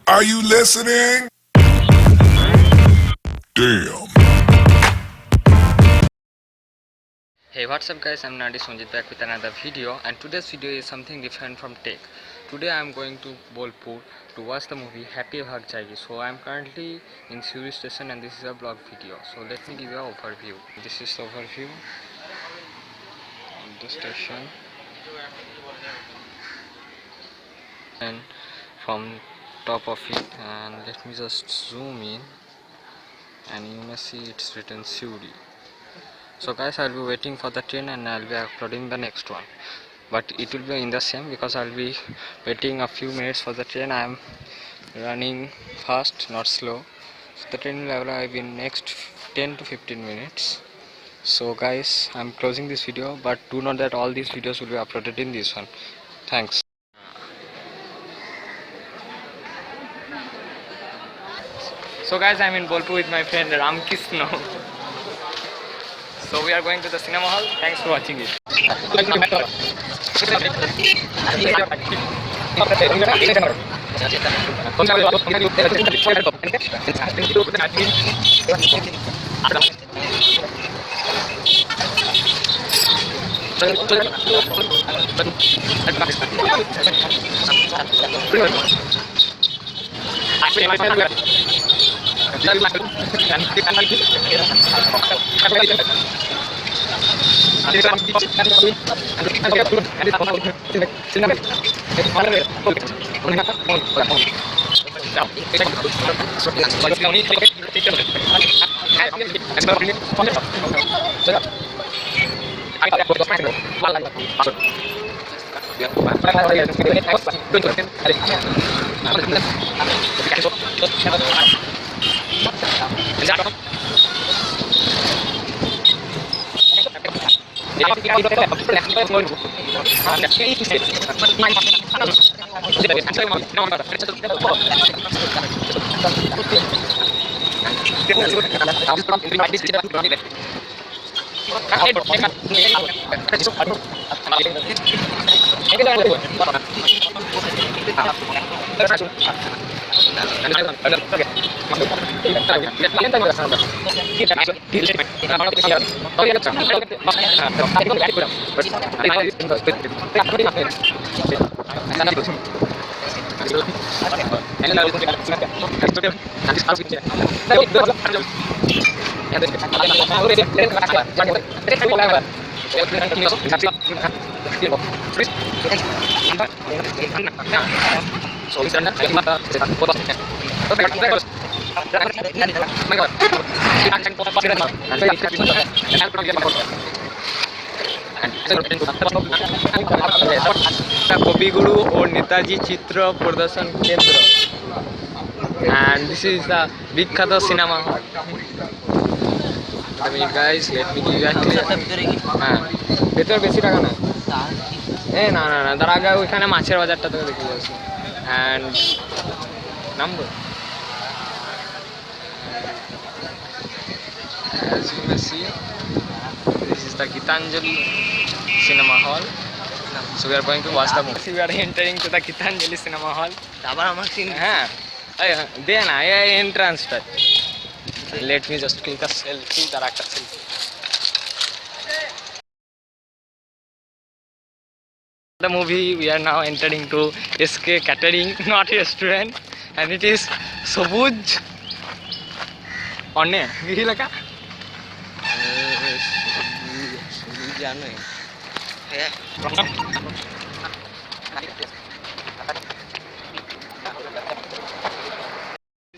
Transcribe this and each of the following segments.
Are you listening? Damn. Hey, what's up guys, I'm Nadi Sonjit back with another video, and today's video is something different from tech. Today I'm going to Bolpur to watch the movie Happy Bhag Jayegi. So I'm currently in Suri station and this is a vlog video. So let me give you an overview. This is the overview of the station, and from top of it, and let me just zoom in and you may see it's written Suri. So guys, I'll be waiting for the train and I'll be uploading the next one, but it will be in the same because I'll be waiting a few minutes for the train. I am running fast, not slow. So the train will arrive in next 10 to 15 minutes. So guys, I'm closing this video, but do note that all these videos will be uploaded in this one. Thanks. So guys, I'm in Bolpur with my friend Ramkishna. So we are going to the cinema hall. Thanks for watching it. কবিগুরু ও নেতাজি চিত্র প্রদর্শন কেন্দ্র, and this is the বিখ্যাত cinema hall. guys, let me give you a clear. হ্যাঁ, ভেতর বেশি টাকা না, না না না, তার আগে ওইখানে মাছের বাজারটা তোকে দেখে যাচ্ছি. And number, as you may see, this is the Gitanjali cinema hall. So we are going to watch the movie. We are entering to the Gitanjali cinema hall. আবার আমার সিন, হ্যাঁ দে না, এই এন্ট্রান্সটা. Let me just click a selfie, তার একটা selfie. The movie, we are now entering to SK Catering, not restaurant, and it is Sobuj One কি লেখা? জানো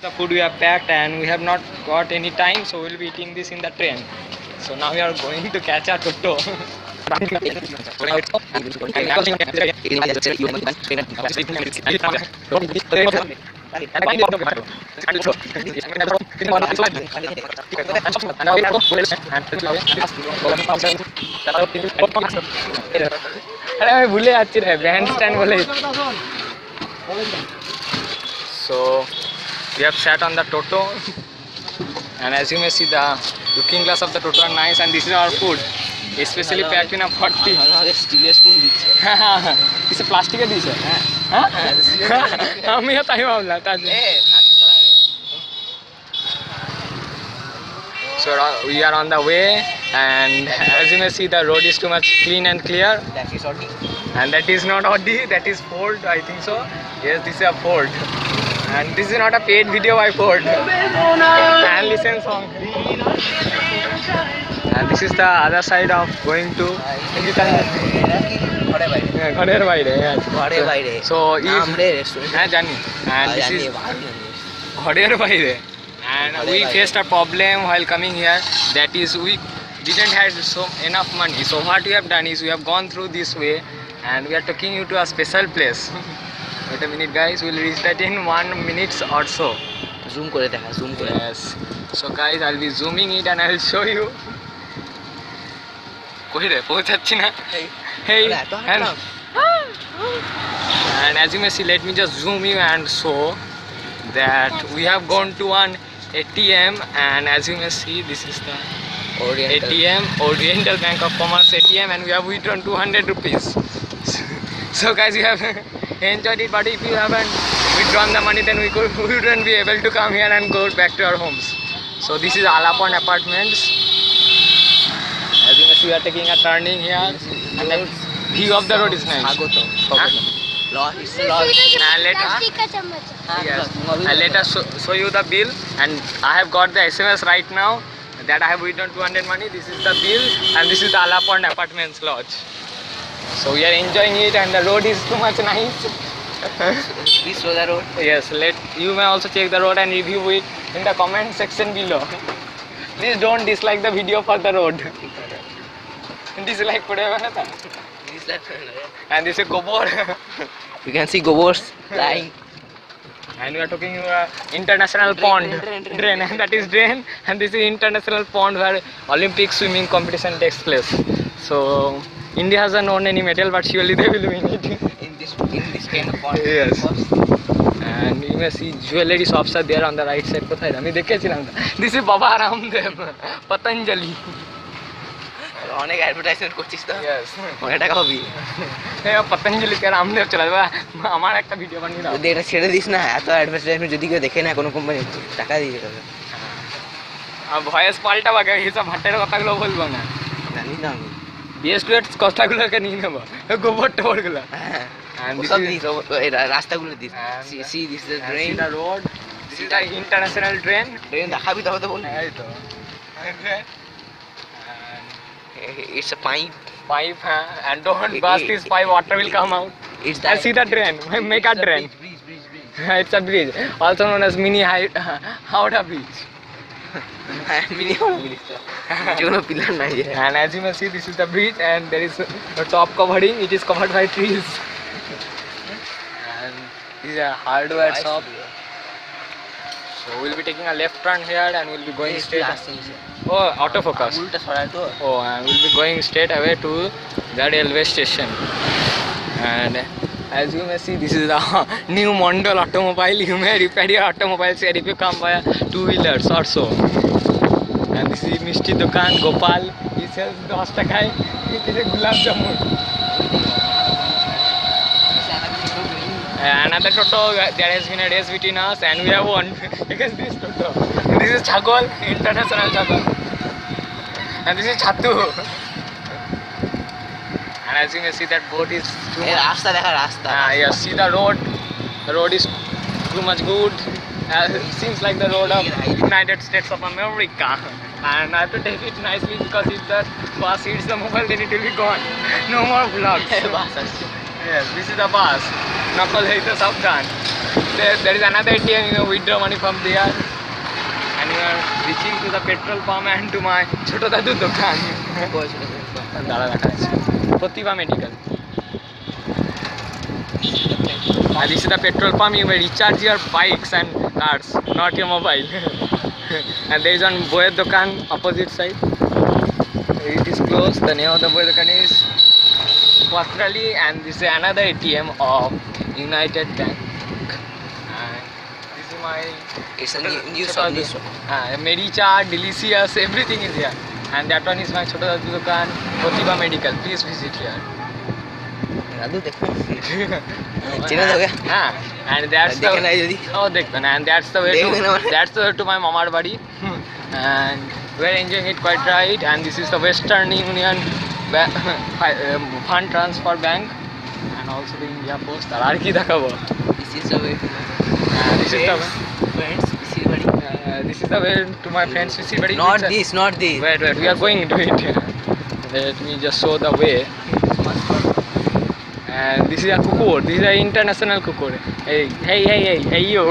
the food we have packed and we have not got any time, so we will be eating this in the train. So now we are going to catch a toto. আমি ভুলে যাচ্ছি রে, band stand বলে. So we have sat on the toto, and as you may see, the looking glass of the toto are nice, and this is our food, especially packed in a 40. স্টিলের spoon দিচ্ছে, হ্যাঁ, কিছু প্লাস্টিকের দিয়েছে, হ্যাঁ. আমিও তাই ভাবলাম তার জন্য। So we are on the way, and as you may see, the road is too much clean and clear. That is Audi. And that is not Audi, that is Ford, I think so. Yes, this is a Ford. And this is not a paid video by Ford. And listen song. And this is the other side of going to ঘরের বাইরে, yes. ঘরের বাইরে। So if আমরা restaurant হ্যাঁ জানি, and this is ঘরের বাইরে. And we faced a problem while coming here, that is we didn't have so enough money. So what we have done is we have gone through this way, and we are taking you to a special place. Wait a minute guys, we'll reach that in 1 minute or so. Zoom করে দেখা, zoom করে। Yes. So guys, I'll be zooming it and I'll show you. কই রে পৌঁছাচ্ছি না। Hey, and as you may see, let me just zoom you and show that we have gone to one ATM, and as you may see, this is the ATM, Oriental Bank of Commerce ATM, and we have withdrawn 200 rupees. So guys, you have enjoyed it, but if you haven't withdrawn the money, then we wouldn't be able to come here and go back to our homes. So this is Alapon Apartments. As you may see, we are taking a turning here, and the view of the road is nice. স্বাগত। And let us, yes, and let us show you the bill, and I have got the SMS right now that I have withdrawn 200 money. This is the bill, and this is the Alapon Apartments Lodge. So we are enjoying it, and the road is too much nice. Please show the road. Yes, you may also check the road and review it in the comment section below. Please don't dislike the video for the road. Dislike forever na tha. And this is Gobor. You can see gobors lying. And we are talking international pond, drain, and that is drain, and this is international pond where Olympic swimming competition takes place. So India hasn't won any medal, but surely they will win it. In this kind of pond. Yes. And you may see jewelry shops are there on the right side. কোথায় আমি দেখেছিলাম। This is Baba Ramdev, Patanjali. অনেক advertisement করছিস তো। Yes. অনেক টাকা পাবি। হ্যাঁ পতঞ্জলি কে রামদেব চলে যাবে, আমার একটা ভিডিও বানিয়ে দাও। যদি এটা ছেড়ে দিস না, এত অ্যাডভার্টাইজমেন্ট যদি কেউ দেখে না কোনো কোম্পানি, টাকা দিয়ে দেবে। ভয়েস পাল্টাবো, হিসাব ভাটের কথাগুলো বলবো না। জানি না আমি। বিএস2 কথাগুলোকে নিয়ে নেবো, গোবর টোবরগুলো। হ্যাঁ। And this সব is- দিস, এই রাস্তাগুলো this. C this the And drain. see the road. This is the international drain. Drain দেখাবি তবে তো বলবি। এই তো। And it's a pipe. pipe, and don't burst this pipe, water will come out. It's And see the drain, make a drain. It's a bridge, also known as mini Howrah Bridge. কোনো pillar নাই। And as you may see, this is the bridge, and there is a top covering. It is covered by trees. And this is a hardware shop. So we'll be taking a left turn here, and we'll be going straight. Oh, autofocus. উল্টা সরাই তো। Oh, and we'll be going straight away to the railway station. And as you may see, this is the new Mondal automobile. You may repair your automobiles here if you come via 2-wheelers or so. And this is Mishti Dukan, Gopal. He sells 10 takai. It is a gulab jamun. Another Toto, there has been a race between us, and we have won against this Toto. This is Chagol, international Chagol. And this is Chatu. And as you may see, that boat is too এই much. রাস্তা দেখা, রাস্তা। Yes, see the road. The road is too much good. It seems like the road of United States of America. And I have to take it nicely, because if the bus hits the mobile, then it will be gone. No more vlogs. বাস আসছে। Yes, this is the bus. Knuckle hit the Southern. There is another ATM, you know, withdraw money from there. And you are reaching to the petrol pump and to my Choto Dadu Dukan. দাঁড়া দেখা যাচ্ছে প্রতিভা medical. And this is the petrol pump. You may recharge your bikes and cars, not your mobile. And there is one Boyer Dukan opposite side. It is closed. The name of the Boyer Dukan is Patrali, and this is another ATM of United Bank. And this is my It's a new shop, new shop. Medicha, Delicious, everything is here. And that one is my Choto Dadu Dukan, Pratibha Medical. Please visit here. दादू देखो चिन्ह हो गया हाँ and that's देखे ना यदि oh देखते ना and that's the way देखते ना to my mamar badi and we're enjoying it quite right and this is the Western Union fund transfer bank and also the India Post আর কি দেখাবো this is the way to this is the friends this is buddy this is the way to my friends Sisi badi not this wait we are going to it let me just show the way and this is a kukur this is an international kukur hey you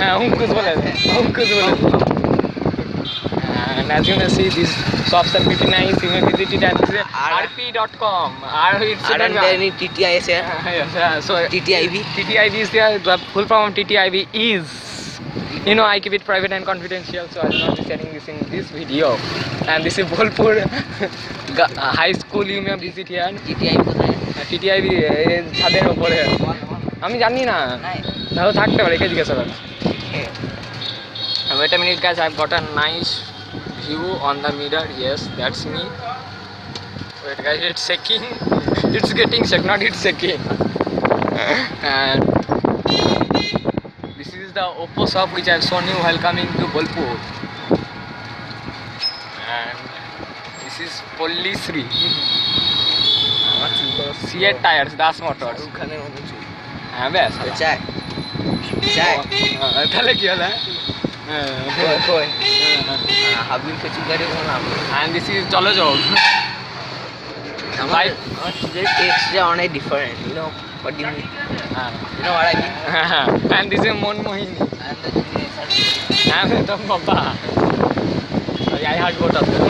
Unkus bole and as you can see these shops are pretty nice you may visit it at rp.com it's and then TTIS here yes so TTIV TTIV is there the full form of TTIV is you know I keep it private and confidential so I will not be sharing this in this video and this is Bolpur high school you may visit here TTIV কোথায় TTIV ছাদের উপরে আমি জানি না তাও থাকতে পারে কে জিজ্ঞাসা করে wait a minute guys I've got a nice view on the mirror yes that's me wait guys it's shaking it's getting shook not it's shaking and this is the Oppo shop which I've shown you while coming to Bolpur and this is Pollisri Seat tires Das Motors ওখানের মতো চুল হ্যাঁ বেশ চাই চাই তাহলে কি হলো কই হাবিব কে চুকারে বললাম and this is চলো যোগ আমার চুলের টেক্সচার অনেক different you know what do you mean you know what I mean and this is Monmohini and the I'm the Baba sorry I heard both of them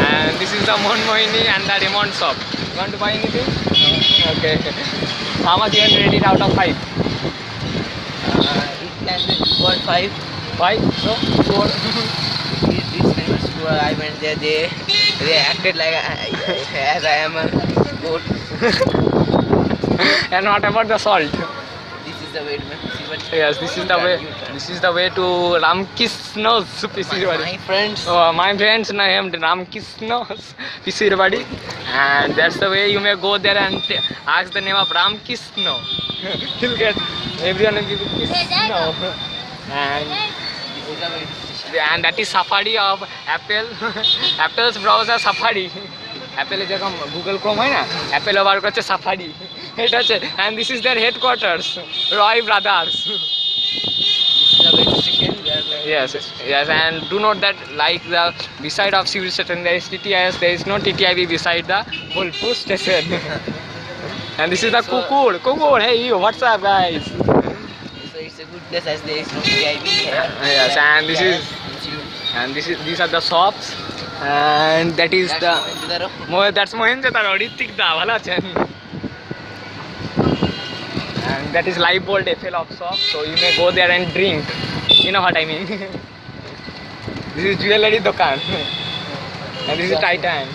and this is the Monmohini and the Raymond shop you want to buy anything okay how much you can rate it out of 5 it can be 2.5 why so 4 this famous tour I went there they acted like as I am a goat and what about the salt this is the way to see what yes this is the way to Ramkishna's Pisirwadi my friends oh my friends named Ramkishna's Pisirwadi and that's the way you may go there and ask the name of Ramkishna you'll get everyone will give you Krishna and this is the way and that is Safari of Apple Apple's browser Safari Apple এ যেরকম Google Chrome হয় না Apple বার করছে Safari এটা হচ্ছে and this is their headquarters Roy Brothers yes and do note that like the beside of civil station there is TTIS there is no TTIV beside the Bolpur station and this is the kukur hey you what's up guys so it's a good place as there is no TTIV here yes and these are the shops and that is the that's Mohenjo-daro Ritik da bhalo achen and that is Live Bolt FL of shop so you may go there and drink you know what I mean this is jewelry dokan and this is Titan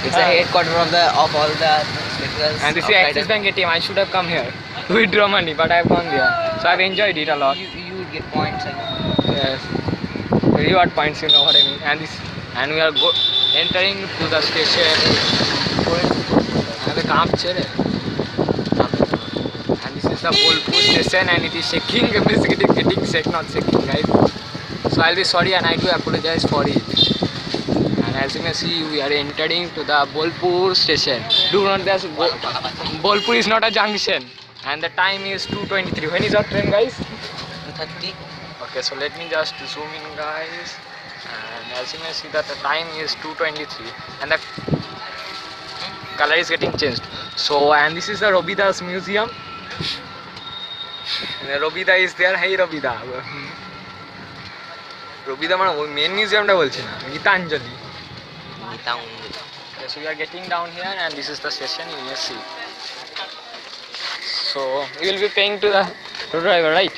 it's a headquarter of all the spectacles and this is Axis Bank ATM I should have come here to withdraw money but I have gone there so I've enjoyed it a lot you would get points yes reward points you know what I mean and we are entering to the station and the kaapche re and this is the Bolpur station and it is shaking it is getting shake not shaking guys so I'll be sorry and I do apologize for it and as you can see we are entering to the Bolpur station do not that Bolpur is not a junction and the time is 2:23 when is our train guys 2:30 okay so let me just zoom in guys and as you can see that the time is 2:23 and the color is getting changed so and this is the Robida's museum and Robida is there hey Robida মানে ওই main মিউজিয়ামটা বলছি না Gitanjali so we are getting down here and this is the station you may see so we will be paying to the driver right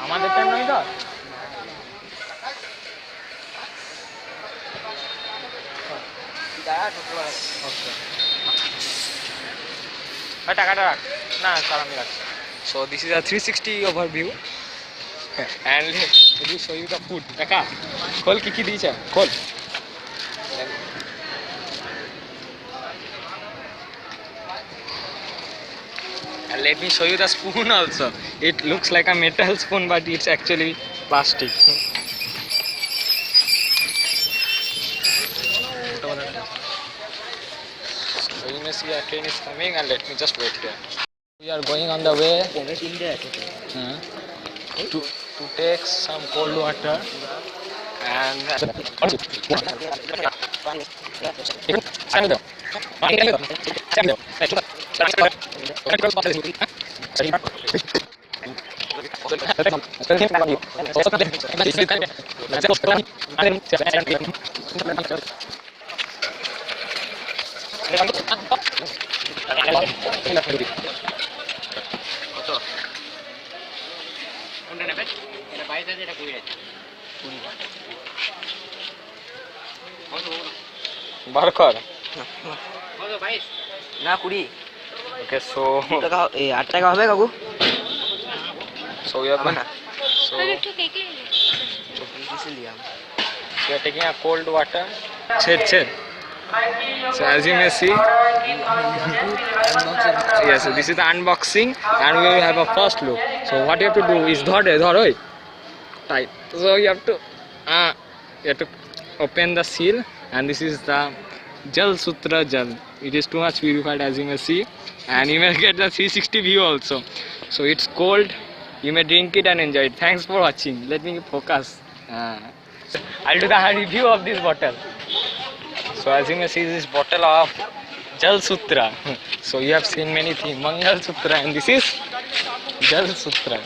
আমাদের time নয় তো টাকাটা রাখ না স্যার আমি রাখছি So this is a 360 overview, and let me show you the food. Kaka, khol ki dicha? Khol. And let me show you the spoon also. It looks like a metal spoon, but it's actually plastic. So you may see a train is coming, and let me just wait here. We are going on the way to take some cold water and Barkar. না 20 Okay, so টাকা 8 টাকা হবে কাকু we have been, so किसी लिया we are taking a cold water. Ched. So as you may see, yes, so this is the unboxing, and we will have a first look. So what you have to do is dhar tight. So you have to open the seal, and this is the Jal Sutra Jal. It is too much purified, as you may see, and you may get the 360 view also. So it's cold. You may drink it and enjoy it. Thanks for watching. Let me focus. I'll do the review of this bottle. So as you may see, this bottle of Jal Sutra. So you have seen many things, Mangal Sutra, and this is Jal Sutra.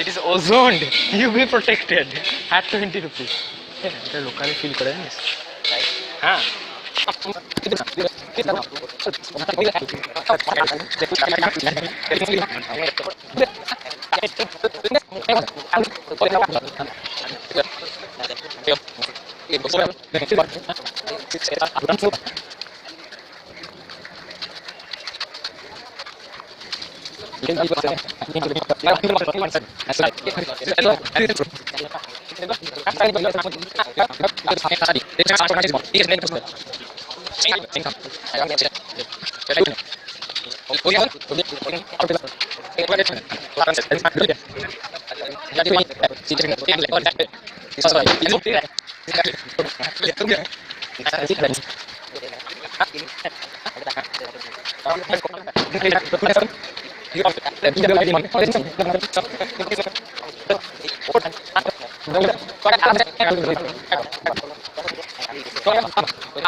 It is ozoned, UV protected at 20 rupees. এটা locally feel করে জানিস? হ্যাঁ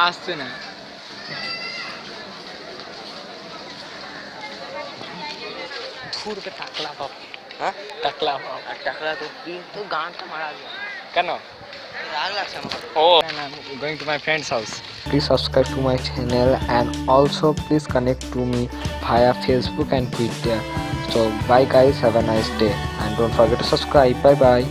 আসছে না টাকলা বাপ হ্যাঁ টাকলা বাপ আর টাকা তো তুই তো গানটা মারা গেল কেন রাগ লাগছে আমার Oh, and I'm going to my friend's house. Please subscribe to my channel, and also please connect to me via Facebook and Twitter. So bye guys, have a nice day, and don't forget to subscribe. Bye bye.